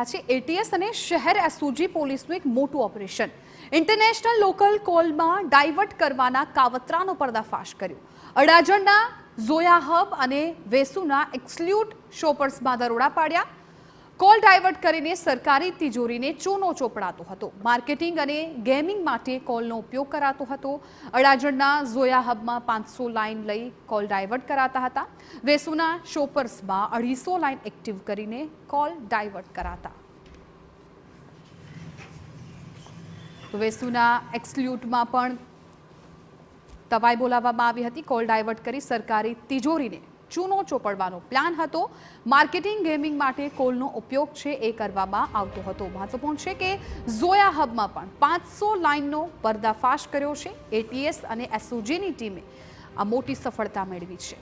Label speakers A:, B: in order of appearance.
A: રહ્યા છે એટીએસ અને શહેર એસઓજી પોલીસનું એક મોટું ઓપરેશન. ઇન્ટરનેશનલ લોકલ કોલમાં ડાયવર્ટ કરવાના કાવતરાનો પર્દાફાશ કર્યો. અડાજણના ઝોયા હબ અને વેસુના એક્સલ્યુટ શોપર્સમાં દરોડા પાડ્યા. કોલ ડાયવર્ટ કરીને સરકારી તિજોરીને ચૂનો ચોપડાતો હતો. માર્કેટિંગ અને ગેમિંગ માટે કોલનો ઉપયોગ કરાતો હતો. અડાજણના ઝોયા હબમાં 500 લાઇન લઈ કોલ ડાયવર્ટ કરાતા હતા. વેસુના શોપર્સમાં 250 લાઇન એક્ટિવ કરીને કોલ ડાયવર્ટ કરાતા. વેસુના એક્સલ્યુટમાં પણ તવાઈ બોલાવવામાં આવી હતી. કોલ ડાયવર્ટ કરી સરકારી તિજોરીને ચૂનો ચોપડવાનો પ્લાન હતો. માર્કેટિંગ ગેમિંગ માટે કોલનો ઉપયોગ છે એ કરવામાં આવતો હતો. મહત્વપૂર્ણ છે કે ઝોયા હબમાં પણ 500 લાઇનનો પર્દાફાશ કર્યો છે. એટીએસ અને એસઓજીની ટીમે આ મોટી સફળતા મેળવી છે.